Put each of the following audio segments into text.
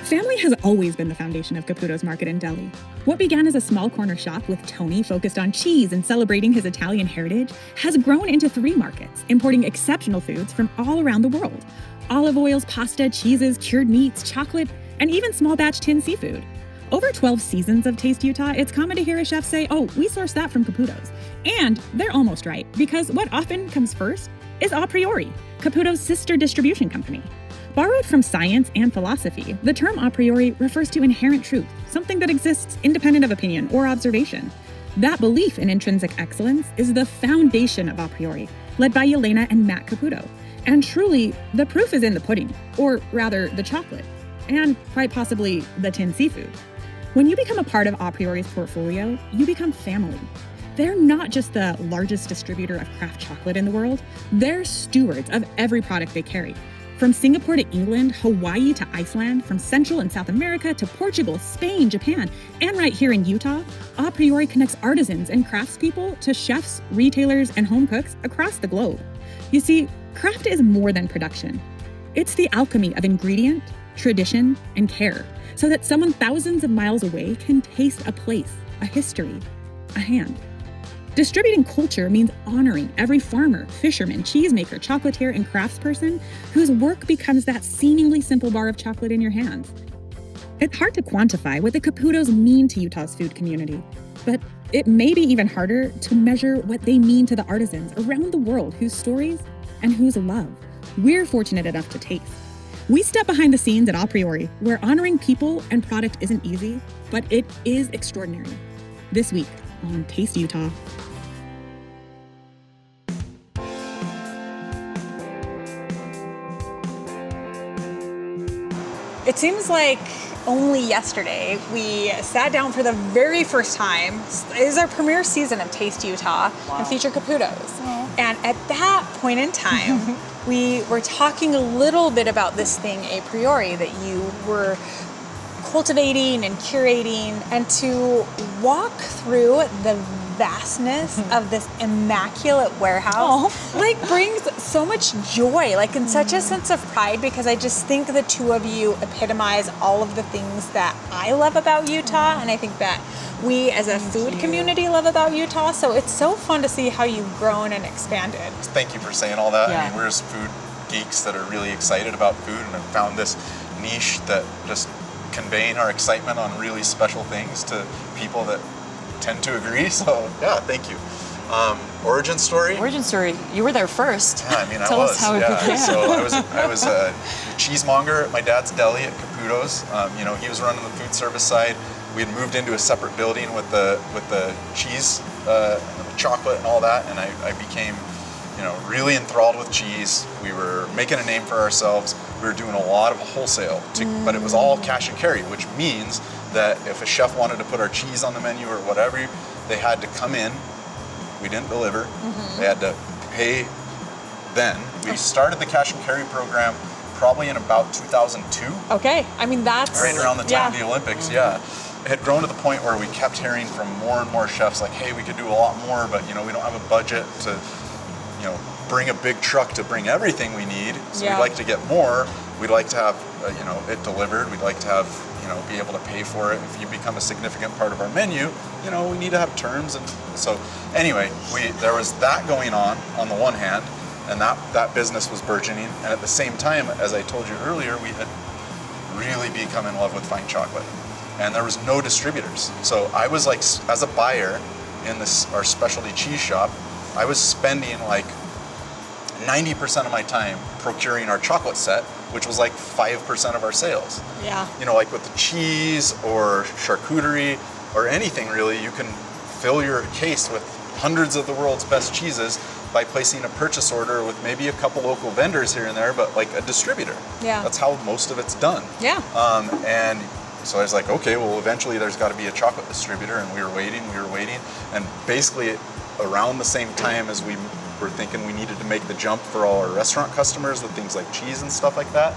Family has always been the foundation of Caputo's market in Delhi. What began as a small corner shop with Tony focused on cheese and celebrating his Italian heritage has grown into 3 markets, importing exceptional foods from all around the world. Olive oils, pasta, cheeses, cured meats, chocolate, and even small batch tinned seafood. Over 12 seasons of Taste Utah, it's common to hear a chef say, "Oh, we source that from Caputo's." And they're almost right, because what often comes first is A Priori, Caputo's sister distribution company. Borrowed from science and philosophy, the term a priori refers to inherent truth, something that exists independent of opinion or observation. That belief in intrinsic excellence is the foundation of A Priori, led by Yelena and Matt Caputo. And truly, the proof is in the pudding, or rather the chocolate, and quite possibly the tinned seafood. When you become a part of A Priori's portfolio, you become family. They're not just the largest distributor of craft chocolate in the world, they're stewards of every product they carry. From Singapore to England, Hawaii to Iceland, from Central and South America to Portugal, Spain, Japan, and right here in Utah, A Priori connects artisans and craftspeople to chefs, retailers, and home cooks across the globe. You see, craft is more than production. It's the alchemy of ingredient, tradition, and care, so that someone thousands of miles away can taste a place, a history, a hand. Distributing culture means honoring every farmer, fisherman, cheesemaker, chocolatier, and craftsperson whose work becomes that seemingly simple bar of chocolate in your hands. It's hard to quantify what the Caputos mean to Utah's food community, but it may be even harder to measure what they mean to the artisans around the world whose stories and whose love we're fortunate enough to taste. We step behind the scenes at A Priori, where honoring people and product isn't easy, but it is extraordinary. This week on Taste Utah. It seems like only yesterday we sat down for the very first time. It is our premiere season of Taste Utah and featured Caputo's. And at that point in time, we were talking a little bit about this thing, A Priori, that you were cultivating and curating, and to walk through the vastness of this immaculate warehouse brings so much joy, and such a sense of pride, because I just think the two of you epitomize all of the things that I love about Utah, and I think that we as a food community love about Utah. So it's so fun to see how you've grown and expanded. Thank you for saying all that. I mean, we're just food geeks that are really excited about food and have found this niche that just conveying our excitement on really special things to people that tend to agree. So yeah, thank you. Origin story. You were there first. Yeah, I mean, Tell us how it began. So I was a cheesemonger at my dad's deli at Caputo's. He was running the food service side. We had moved into a separate building with the cheese, and the chocolate and all that, and I became really enthralled with cheese. We were making a name for ourselves. We were doing a lot of wholesale, but it was all cash and carry, which means that if a chef wanted to put our cheese on the menu or whatever, they had to come in. We didn't deliver. They had to pay then. We started the cash and carry program probably in about 2002. Okay, I mean that's right around the time of the Olympics. Yeah, it had grown to the point where we kept hearing from more and more chefs like, "Hey, we could do a lot more, but we don't have a budget to, bring a big truck to bring everything we need. So we'd like to get more. We'd like to have, it delivered. We'd like to have, be able to pay for it. If you become a significant part of our menu, we need to have terms." And so anyway, there was that going on the one hand, and that business was burgeoning. And at the same time, as I told you earlier, we had really become in love with fine chocolate, and there was no distributors. So I was like, as a buyer in our specialty cheese shop, I was spending 90% of my time procuring our chocolate set, which was 5% of our sales. Yeah. With the cheese or charcuterie or anything really, you can fill your case with hundreds of the world's best cheeses by placing a purchase order with maybe a couple local vendors here and there, but a distributor. Yeah. That's how most of it's done. Yeah. And so I was like, okay, well, eventually there's got to be a chocolate distributor, and we were waiting, and basically around the same time as we were thinking we needed to make the jump for all our restaurant customers with things like cheese and stuff like that,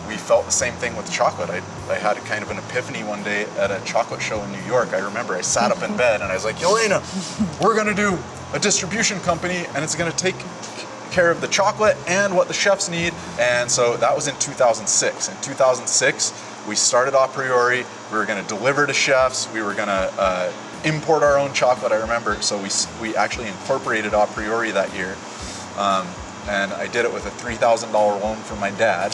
we felt the same thing with chocolate. I had a kind of an epiphany one day at a chocolate show in New York. I remember I sat up in bed and I was like, "Yelena, we're going to do a distribution company, and it's going to take care of the chocolate and what the chefs need. And so that was in 2006. In 2006, we started A Priori. We were going to deliver to chefs. We were going to import our own chocolate, I remember. So we actually incorporated A Priori that year. And I did it with a $3,000 loan from my dad.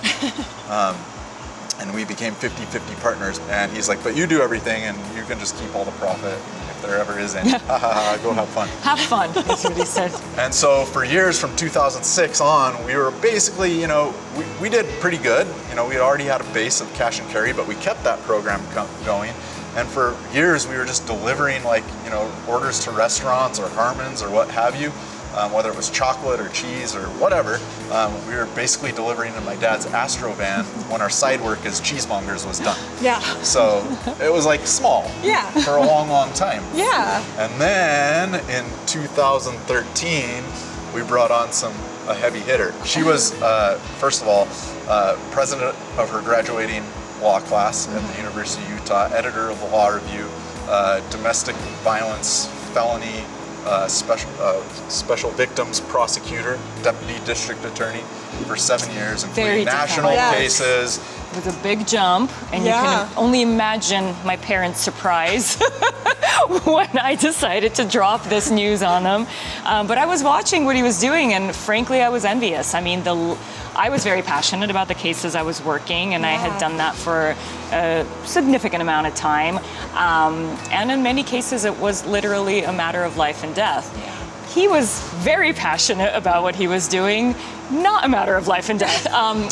And we became 50-50 partners. And he's like, but you do everything and you can just keep all the profit if there ever is any. Go have fun. Have fun, is what he said. And so for years from 2006 on, we were basically, we did pretty good. We already had a base of cash and carry, but we kept that program going. And for years, we were just delivering orders to restaurants or Harmon's or what have you. Whether it was chocolate or cheese or whatever, we were basically delivering in my dad's Astro van when our side work as cheesemongers was done. Yeah. So it was like small for a long, long time. Yeah. And then in 2013, we brought on a heavy hitter. She was, first of all, president of her graduating law class at the University of Utah, editor of the Law Review, domestic violence, felony, special victims prosecutor, deputy district attorney for 7 years, and Very national different. cases. It was a big jump, and you can only imagine my parents' surprise when I decided to drop this news on them. But I was watching what he was doing, and frankly, I was envious. I mean, I was very passionate about the cases I was working, and I had done that for a significant amount of time. And in many cases, it was literally a matter of life and death. He was very passionate about what he was doing, not a matter of life and death.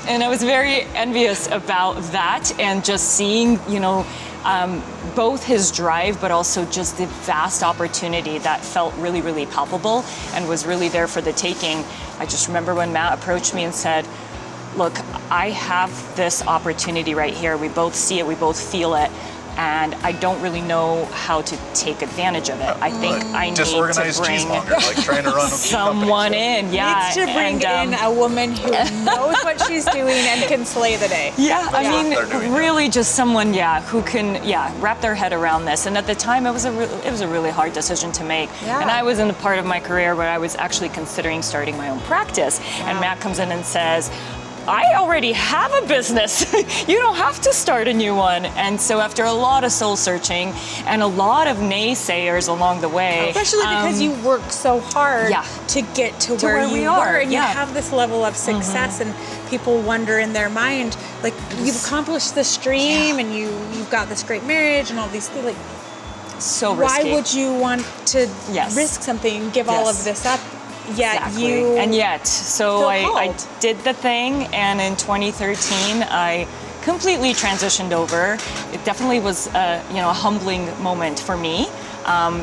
And I was very envious about that, and just seeing, both his drive, but also just the vast opportunity that felt really, really palpable and was really there for the taking. I just remember when Matt approached me and said, look, I have this opportunity right here. We both see it, we both feel it, and I don't really know how to take advantage of it. I think I need to Disorganized bring cheesemonger, like trying to run a few someone companies. in. Yeah, Needs to bring in a woman who knows what she's doing and can slay the day. I They're doing mean, really just someone, who can, wrap their head around this. And at the time, it was a really hard decision to make. Yeah. And I was in the part of my career where I was actually considering starting my own practice. And Matt comes in and says, I already have a business. You don't have to start a new one. And so after a lot of soul searching and a lot of naysayers along the way. Especially because you work so hard to get to where we you are. are, and you have this level of success, and people wonder in their mind, like, you've accomplished this dream, and you've got this great marriage and all these things. Like, so risky. why would you want to risk something and give all of this up? Yet so I did the thing, and in 2013 I completely transitioned over. It definitely was a humbling moment for me.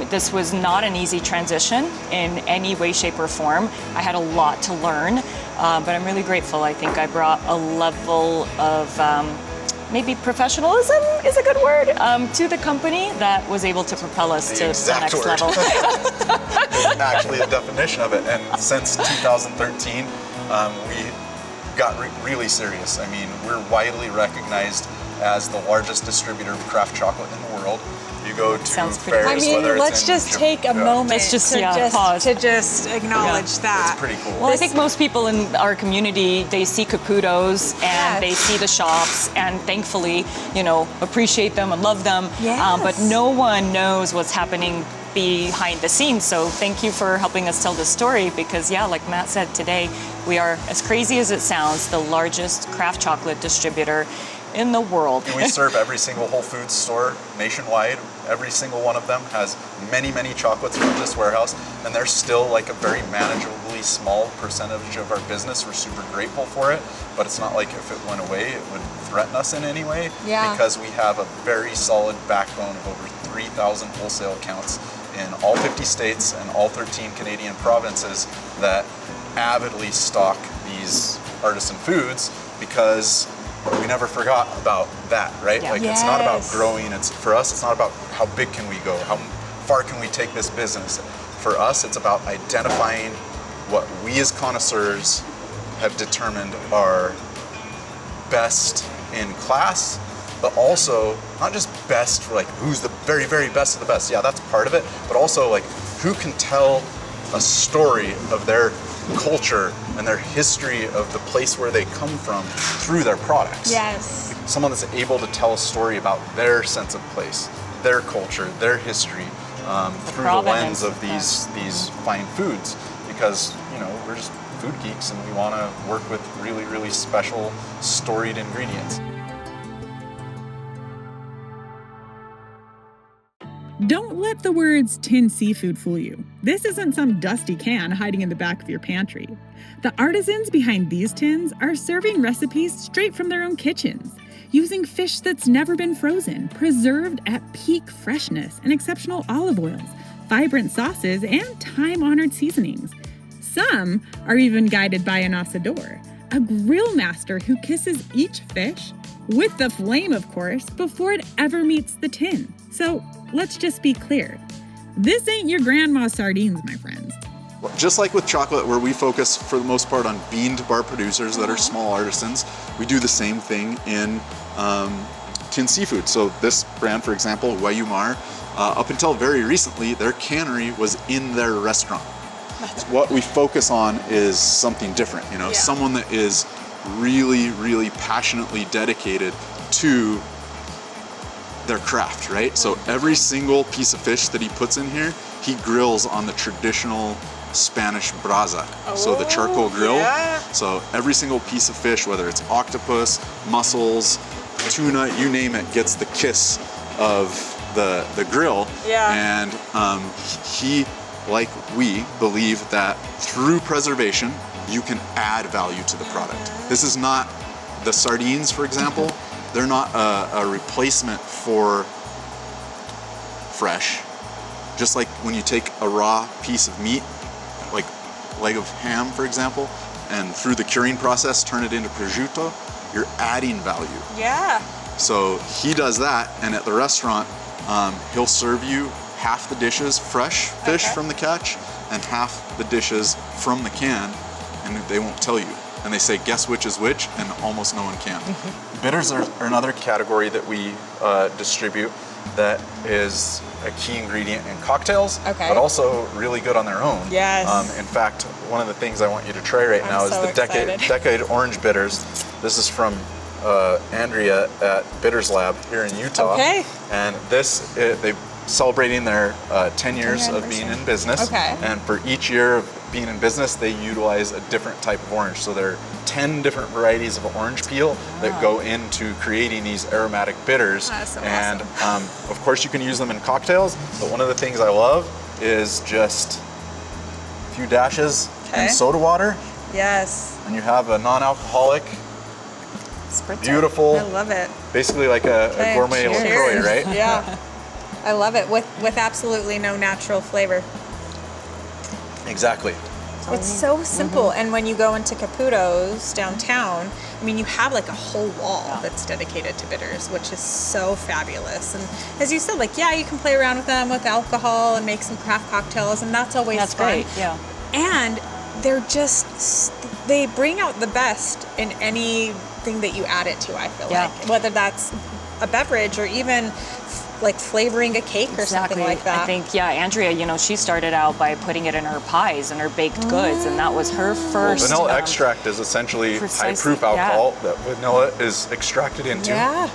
This was not an easy transition in any way, shape, or form. I had a lot to learn, but I'm really grateful. I think I brought a level of maybe professionalism is a good word, to the company that was able to propel us to the next level. It's actually a definition of it. And since 2013, we got really serious. I mean, we're widely recognized as the largest distributor of craft chocolate in the world. You go to fairs, I mean, whether let's it's just take a moment let's just, pause to just acknowledge that. It's pretty cool. Well, I think most people in our community, they see Caputo's and they see the shops, and thankfully, appreciate them and love them. But no one knows what's happening behind the scenes. So thank you for helping us tell this story, because like Matt said, today we are, as crazy as it sounds, the largest craft chocolate distributor in the world. And we serve every single Whole Foods store nationwide. Every single one of them has many, many chocolates from this warehouse, and they're still like a very manageably small percentage of our business. We're super grateful for it, but it's not like if it went away, it would threaten us in any way, because we have a very solid backbone of over 3,000 wholesale accounts in all 50 states and all 13 Canadian provinces that avidly stock these artisan foods, because we never forgot about that, right? Like, it's not about growing. For us, it's not about how big can we go, how far can we take this business. For us, it's about identifying what we as connoisseurs have determined are best in class, but also not just best for like who's the very, very best of the best. Yeah, that's part of it, but also like who can tell a story of their culture and their history of the place where they come from through their products. Yes. Someone that's able to tell a story about their sense of place, their culture, their history, through the lens of these fine foods. Because, you know, we're just food geeks and we want to work with really, really special, storied ingredients. Don't let the words tin seafood fool you. This isn't some dusty can hiding in the back of your pantry. The artisans behind these tins are serving recipes straight from their own kitchens, using fish that's never been frozen, preserved at peak freshness and exceptional olive oils, vibrant sauces, and time-honored seasonings. Some are even guided by an asador, a grill master who kisses each fish, with the flame of course, before it ever meets the tin. So let's just be clear. This ain't your grandma's sardines, my friends. Just like with chocolate, where we focus for the most part on bean-to-bar producers that are small artisans, we do the same thing in tinned seafood. So this brand, for example, Wayumar, up until very recently, their cannery was in their restaurant. What we focus on is something different, you know, someone that is really, really passionately dedicated to their craft, right? So every single piece of fish that he puts in here, he grills on the traditional Spanish brasa, so the charcoal grill. Yeah. So every single piece of fish, whether it's octopus, mussels, tuna, you name it, gets the kiss of the grill. Yeah. And he, like we, believe that through preservation, you can add value to the product. This is not the sardines, for example. They're not a replacement for fresh. Just like when you take a raw piece of meat, like leg of ham, for example, and through the curing process, turn it into prosciutto, you're adding value. Yeah. So he does that, and at the restaurant, he'll serve you half the dishes fresh fish from the catch and half the dishes from the can, and they won't tell you. And they say, guess which is which, and almost no one can. Bitters are another category that we distribute that is a key ingredient in cocktails, but also really good on their own. Yes. In fact, one of the things I want you to try right now is the Decade Orange Bitters. This is from Andrea at Bitters Lab here in Utah. Okay. And this, they're celebrating their 10 years of being in business. Okay. And for each year of being in business, they utilize a different type of orange. So there are 10 different varieties of orange peel that go into creating these aromatic bitters. That's so and awesome. Of course you can use them in cocktails, but one of the things I love is just a few dashes in soda water. Yes. And you have a non-alcoholic, Spritzer. beautiful, I love it. basically like a gourmet Cheers. LaCroix, right? Yeah. I love it with absolutely no natural flavor. Exactly. It's so simple. And when you go into Caputo's downtown, I mean, you have like a whole wall that's dedicated to bitters, which is so fabulous. And as you said, like, yeah, you can play around with them with alcohol and make some craft cocktails, and that's always fun. Great, yeah. And they're just, they bring out the best in anything that you add it to, I feel like. Whether that's a beverage or even like flavoring a cake or something like that. I think, Andrea, you know, she started out by putting it in her pies and her baked goods, and that was her first. Vanilla extract is essentially high-proof alcohol that vanilla is extracted into. Yeah.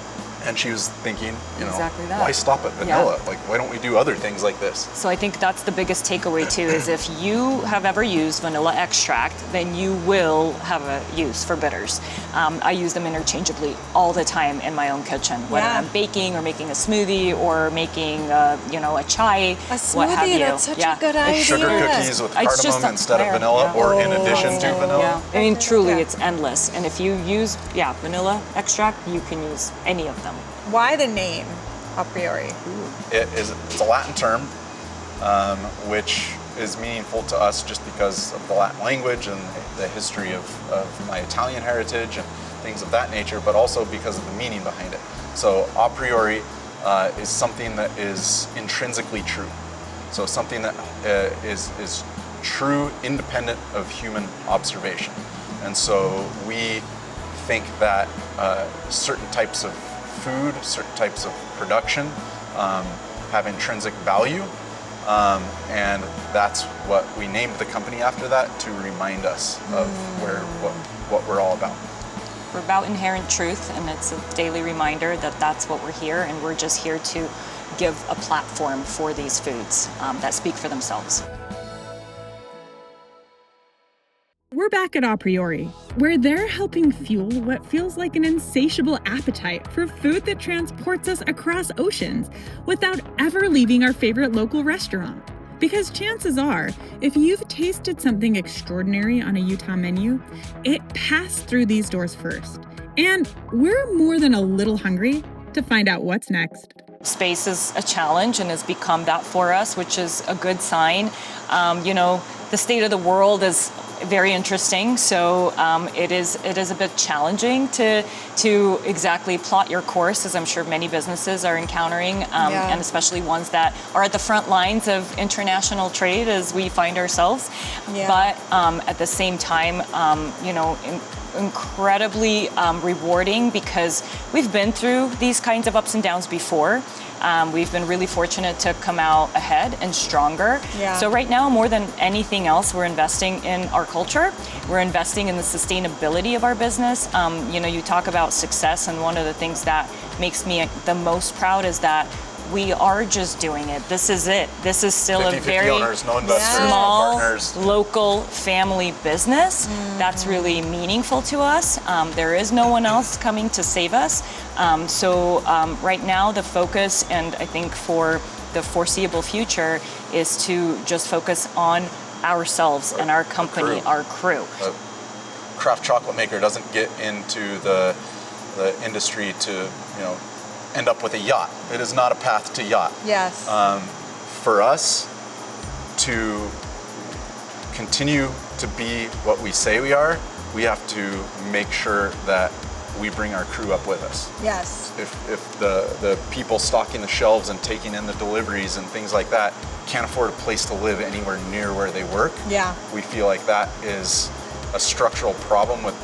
And she was thinking, you know, Exactly that. why stop at vanilla? Like, why don't we do other things like this? So I think that's the biggest takeaway too, is if you have ever used vanilla extract, then you will have a use for bitters. I use them interchangeably all the time in my own kitchen, whether I'm baking or making a smoothie or making, you know, a chai, what have you. That's such a good idea. Sugar cookies with It's just cardamom instead of vanilla, or in addition to vanilla. Yeah, I mean, truly, it's endless. And if you use, vanilla extract, you can use any of them. Why the name A Priori? It's a Latin term, which is meaningful to us just because of the Latin language and the history of my Italian heritage and things of that nature, but also because of the meaning behind it. So a priori is something that is intrinsically true. So something that is true, independent of human observation. And so we think that certain types of food, certain types of production have intrinsic value, And that's what we named the company after that, to remind us of what we're all about. We're about inherent truth, and it's a daily reminder that that's what we're here, and we're just here to give a platform for these foods that speak for themselves. We're back at A Priori, where they're helping fuel what feels like an insatiable appetite for food that transports us across oceans without ever leaving our favorite local restaurant. Because chances are, if you've tasted something extraordinary on a Utah menu, it passed through these doors first. And we're more than a little hungry to find out what's next. Space is a challenge and has become that for us, which is a good sign. The state of the world is very interesting, so it is a bit challenging to exactly plot your course, as I'm sure many businesses are encountering, and especially ones that are at the front lines of international trade as we find ourselves. But at the same time, incredibly rewarding, because we've been through these kinds of ups and downs before. We've been really fortunate to come out ahead and stronger. So right now, more than anything else, we're investing in our culture. We're investing in the sustainability of our business. You talk about success, and one of the things that makes me the most proud is that we are just doing it. This is it. This is still a very owners, no investors, small, no partners. local family business. That's really meaningful to us. There is no one else coming to save us. So right now, the focus, and I think for the foreseeable future, is to just focus on ourselves and our company, our crew. A craft chocolate maker doesn't get into the industry to, end up with a yacht. It is not a path to yacht. Yes. For us to continue to be what we say we are, we have to make sure that we bring our crew up with us. Yes. If the people stocking the shelves and taking in the deliveries and things like that can't afford a place to live anywhere near where they work, we feel like that is a structural problem with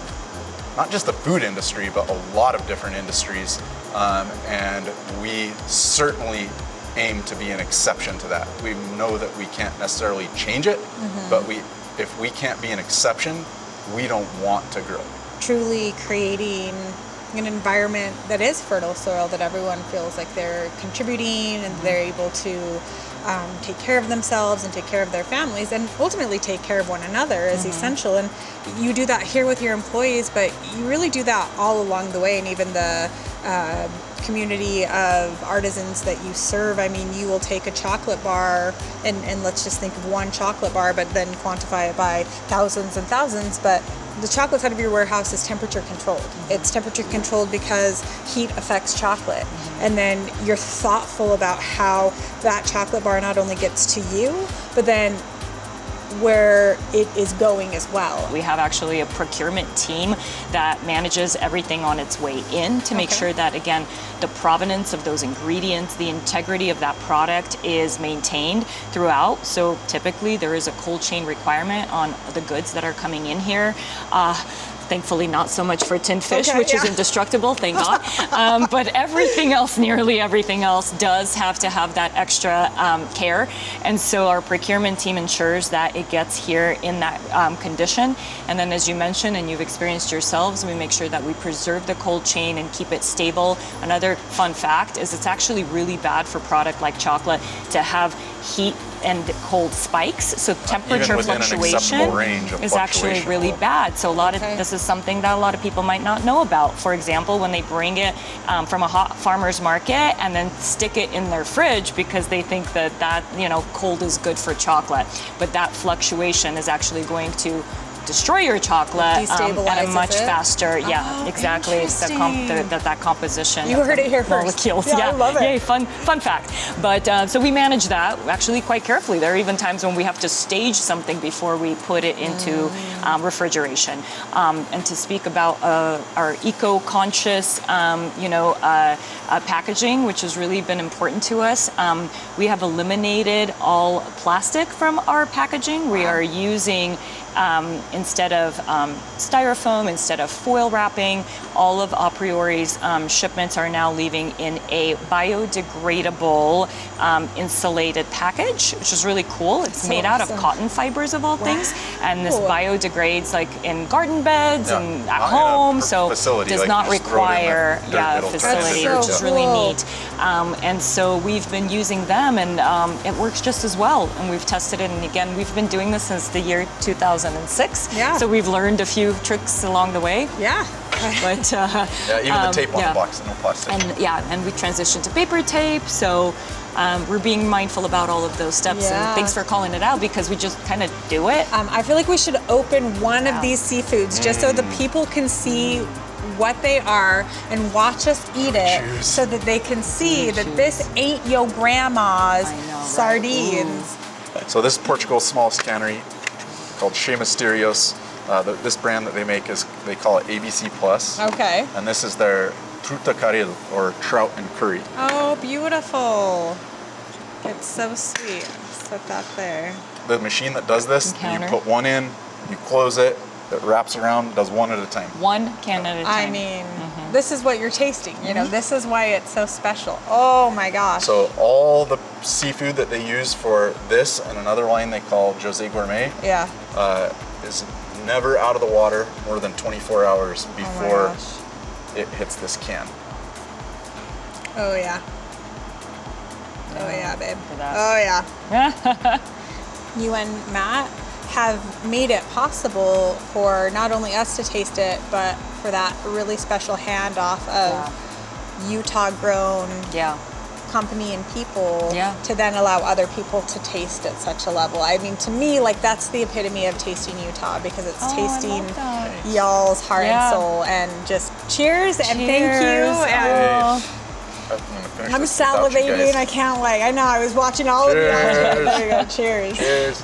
not just the food industry, but a lot of different industries. And we certainly aim to be an exception to that. We know that we can't necessarily change it, but if we can't be an exception, we don't want to grow. Truly creating an environment that is fertile soil, that everyone feels like they're contributing and they're able to take care of themselves and take care of their families, and ultimately take care of one another is essential. And you do that here with your employees, but you really do that all along the way, and even the community of artisans that you serve. I mean, you will take a chocolate bar, and let's just think of one chocolate bar, but then quantify it by thousands and thousands. But the chocolate side of your warehouse is temperature controlled. It's temperature controlled because heat affects chocolate. And then you're thoughtful about how that chocolate bar not only gets to you, but then where it is going as well. We have actually a procurement team that manages everything on its way in to make sure that, again, the provenance of those ingredients, the integrity of that product is maintained throughout. So typically there is a cold chain requirement on the goods that are coming in here. Thankfully, not so much for tinned fish, which is indestructible, thank God. But everything else, nearly everything else, does have to have that extra care. And so our procurement team ensures that it gets here in that condition. And then, as you mentioned, and you've experienced yourselves, we make sure that we preserve the cold chain and keep it stable. Another fun fact is it's actually really bad for product like chocolate to have heat and cold spikes, so temperature fluctuation is actually really bad. So this is something that a lot of people might not know about. For example, when they bring it from a hot farmer's market and then stick it in their fridge because they think that cold is good for chocolate, but that fluctuation is actually going to destroy your chocolate at a much faster. Exactly. It's that composition. You heard it here first. Molecules. I love it. Yay, fun fact. But so we manage that actually quite carefully. There are even times when we have to stage something before we put it into refrigeration. And to speak about our eco-conscious, packaging, which has really been important to us. We have eliminated all plastic from our packaging. We are using instead of styrofoam, instead of foil wrapping, all of A Priori's shipments are now leaving in a biodegradable insulated package, which is really cool. It's made out of cotton fibers of all things, and this biodegrades like in garden beds and at home, so does not require a facility, which is really neat. And so we've been using them, and it works just as well. And we've tested it, and again, we've been doing this since the year 2006. Yeah. So we've learned a few tricks along the way. Yeah. But even the tape on the box, no plastic. And we transitioned to paper tape. So we're being mindful about all of those steps. And thanks for calling it out, because we just kind of do it. I feel like we should open one of these seafoods just so the people can see what they are and watch us eat it, so that they can see that this ain't your grandma's sardines. So this is Portugal's smallest cannery, called Che Misterios. This brand that they make they call it ABC Plus. Okay. And this is their truta caril, or trout and curry. Oh, beautiful. It's so sweet. Set that there. The machine that does this, you put one in, you close it, it wraps around, does one at a time. One can at a time. I mean, this is what you're tasting. You know, this is why it's so special. Oh my gosh. So all the seafood that they use for this and another line they call José Gourmet is never out of the water more than 24 hours before it hits this can. Oh yeah. Oh yeah, babe. Oh yeah. You and Matt have made it possible for not only us to taste it, but for that really special handoff of Utah-grown company and people to then allow other people to taste at such a level. I mean, to me, like, that's the epitome of tasting Utah, because it's tasting y'all's heart and soul. And just cheers and thank you. And I'm salivating. I can't wait. I know. I was watching all of you. There you go. Cheers. Cheers.